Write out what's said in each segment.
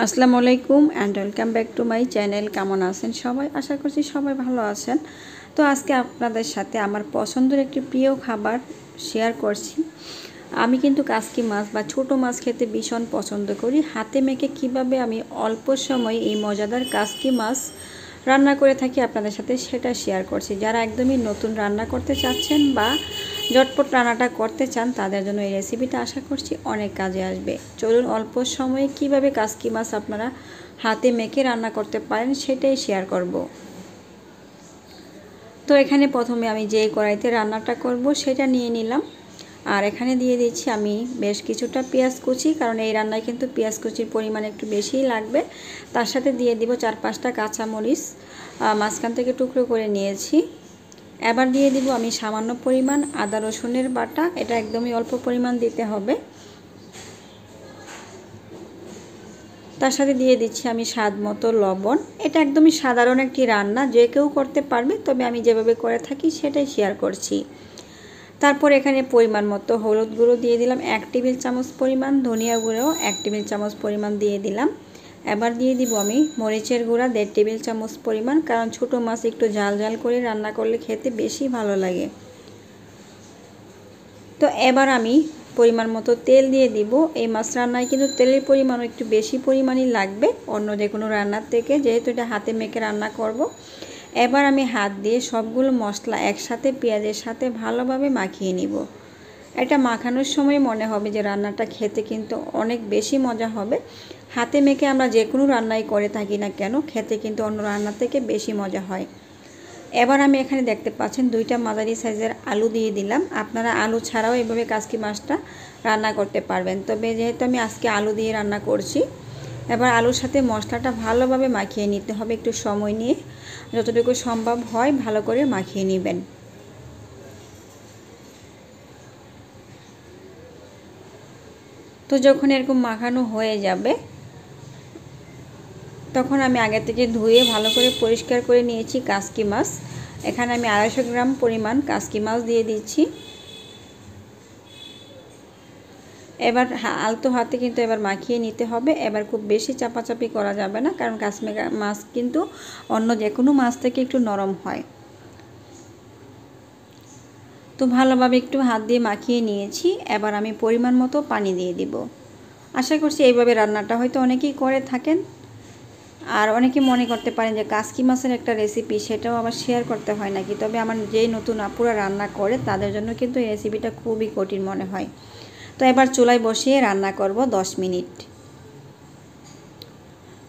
আসসালামু আলাইকুম and welcome back to my channel. কেমন আছেন সবাই? আশা করছি সবাই ভালো আছেন। তো আজকে আপনাদের সাথে আমার পছন্দের একটি প্রিয় খাবার শেয়ার করছি। আমি কিন্তু কাসকি মাছ বা ছোটো মাছ খেতে ভীষণ পছন্দ করি। হাতে মেখে কিভাবে আমি অল্প সময়ে এই মজাদার কাসকি মাছ রান্না করে থাকি আপনাদের সাথে সেটা শেয়ার করছি। যারা একদমই নতুন রান্না করতে চাচ্ছেন বা ঝটপট রান্নাটা করতে চান তাদের জন্য এই রেসিপিটা আশা করছি অনেক কাজে আসবে। চলুন অল্প সময়ে কিভাবে কাসকি মাছ আপনারা হাতে মেখে রান্না করতে পারেন সেটাই শেয়ার করব। তো এখানে প্রথমে আমি যে কড়াইতে রান্নাটা করব সেটা নিয়ে নিলাম। আর এখানে দিয়ে দিচ্ছি আমি বেশ কিছুটা পেঁয়াজ কুচি, কারণ এই রান্নায় কিন্তু পেঁয়াজ কুচির পরিমাণ একটু বেশিই লাগবে। তার সাথে দিয়ে দিব 4-5টা কাঁচামরিচ মাঝখান থেকে টুকরো করে নিয়েছি। এবার দিয়ে দিব আমি সামান্য পরিমাণ আদা রসুনের বাটা, এটা একদমই অল্প পরিমাণ দিতে হবে। তার সাথে দিয়ে দিচ্ছি আমি স্বাদ মতো লবণ। এটা একদমই সাধারণ একটি রান্না, যে কেউ করতে পারবে, তবে আমি যেভাবে করে থাকি সেটাই শেয়ার করছি। তারপর এখানে পরিমাণ মতো হলুদ গুঁড়ো দিয়ে দিলাম 1 টেবিল চামচ পরিমাণ, ধনিয়া গুঁড়ো 1 টেবিল চামচ পরিমাণ দিয়ে দিলাম। এবার দিয়ে দিব আমি মরিচের গুঁড়া 1.5 টেবিল চামচ পরিমাণ, কারণ ছোটো মাছ একটু ঝাল ঝাল করে রান্না করলে খেতে বেশি ভালো লাগে। তো এবার আমি পরিমাণ মতো তেল দিয়ে দিব। এই মাছ রান্নায় কিন্তু তেলের পরিমাণও একটু বেশি পরিমাণই লাগবে অন্য যে কোনো রান্নার থেকে, যেহেতু এটা হাতে মেখে রান্না করব। এবার আমি হাত দিয়ে সবগুলো মশলা একসাথে পেঁয়াজের সাথে ভালোভাবে মাখিয়ে নিব। এটা মাখানোর সময় মনে হবে যে রান্নাটা খেতে কিন্তু অনেক বেশি মজা হবে। হাতে মেখে আমরা যে কোনো রান্নাই করে থাকি না কেন, খেতে কিন্তু অন্য রান্নার থেকে বেশি মজা হয়। এবার আমি এখানে দেখতে পাচ্ছেন 2টা মাঝারি সাইজের আলু দিয়ে দিলাম। আপনারা আলু ছাড়াও এভাবে কাসকি মাছটা রান্না করতে পারবেন, তবে যেহেতু আমি আজকে আলু দিয়ে রান্না করছি। এবার আলুর সাথে মশলাটা ভালোভাবে মাখিয়ে নিতে হবে, একটু সময় নিয়ে যতটুকু সম্ভব হয় ভালো করে মাখিয়ে নেবেন। তো যখন এরকম মাখানো হয়ে যাবে তখন আমি আগে থেকে ধুয়ে ভালো করে পরিষ্কার করে নিয়েছি কাসকি মাছ। এখানে আমি 250 গ্রাম পরিমাণ কাসকি মাছ দিয়ে দিচ্ছি। এবার আলতো হাতে কিন্তু এবার মাখিয়ে নিতে হবে। এবার খুব বেশি চাপাচাপি করা যাবে না, কারণ কাসকি মাছ কিন্তু অন্য যে কোনো মাছ থেকে একটু নরম হয়। তো ভালোভাবে একটু হাত দিয়ে মাখিয়ে নিয়েছি। এবার আমি পরিমাণ মতো পানি দিয়ে দিব। আশা করছি এইভাবে রান্নাটা হয়তো অনেকেই করে থাকেন। আর অনেকে মনে করতে পারেন যে কাসকি মাছের একটা রেসিপি, সেটাও আবার শেয়ার করতে হয় নাকি। তবে আমার যেই নতুন আপুরা রান্না করে তাদের জন্য কিন্তু এই রেসিপিটা খুবই কঠিন মনে হয়। তো এবার চুলায় বসিয়ে রান্না করব 10 মিনিট।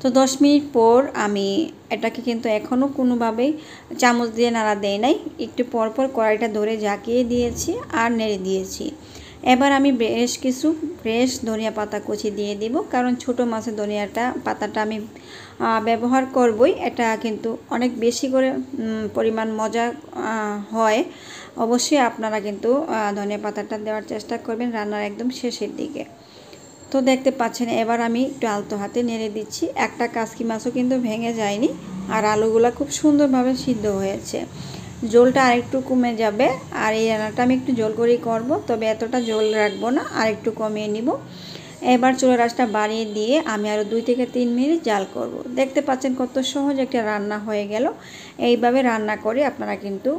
তো 10 মিনিট পর আমি এটাকে কিন্তু এখনও কোনোভাবেই চামচ দিয়ে নাড়া দেই নাই, একটু পরপর কড়াইটা ধরে ঝাঁকিয়ে দিয়েছি আর নেড়ে দিয়েছি। এবার আমি বেশ কিছু ফ্রেশ ধনিয়া পাতা কুচি দিয়ে দিব, কারণ ছোটো মাছের ধনিয়াটা পাতাটা আমি ব্যবহার করবই। এটা কিন্তু অনেক বেশি করে পরিমাণ মজা হয়। অবশ্যই আপনারা কিন্তু ধনিয়া পাতাটা দেওয়ার চেষ্টা করবেন রান্নার একদম শেষের দিকে। তো দেখতে পাচ্ছেন এবার আমি একটু আলতো হাতে নেড়ে দিচ্ছি। একটা কাসকি মাছও কিন্তু ভেঙে যায়নি, আর আলুগুলো খুব সুন্দরভাবে সিদ্ধ হয়েছে। ঝোলটা আরেকটু কমে যাবে, আর এই রান্নাটা আমি একটু ঝোল করেই করব, তবে এতটা ঝোল রাখবো না, আর একটু কমিয়ে নিব। এবার চুলার আঁচটা বাড়িয়ে দিয়ে আমি আরও 2 থেকে 3 মিনিট জাল করব। দেখতে পাচ্ছেন কত সহজ একটা রান্না হয়ে গেল। এইভাবে রান্না করে আপনারা কিন্তু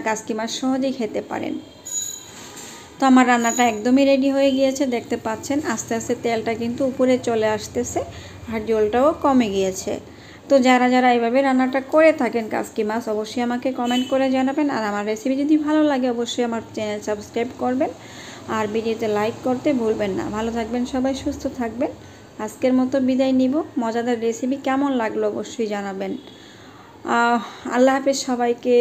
কাসকি মাছ সহজেই খেতে পারেন। তো আমার রান্নাটা একদমই রেডি হয়ে গিয়েছে। দেখতে পাচ্ছেন আস্তে আস্তে তেলটা কিন্তু উপরে চলে আসতেছে, আর ঝোলটাও কমে গিয়েছে। তো যারা যারা এইভাবে রান্নাটা করে থাকেন কাসকি মাছ, অবশ্যই আমাকে কমেন্ট করে জানাবেন। আর আমার রেসিপি যদি ভালো লাগে অবশ্যই আমার চ্যানেল সাবস্ক্রাইব করবেন, আর ভিডিওতে লাইক করতে ভুলবেন না। ভালো থাকবেন সবাই, সুস্থ থাকবেন। আজকের মতো বিদায় নিব। মজাদার রেসিপি কেমন লাগলো অবশ্যই জানাবেন। আল্লাহ হাফেজ সবাইকে।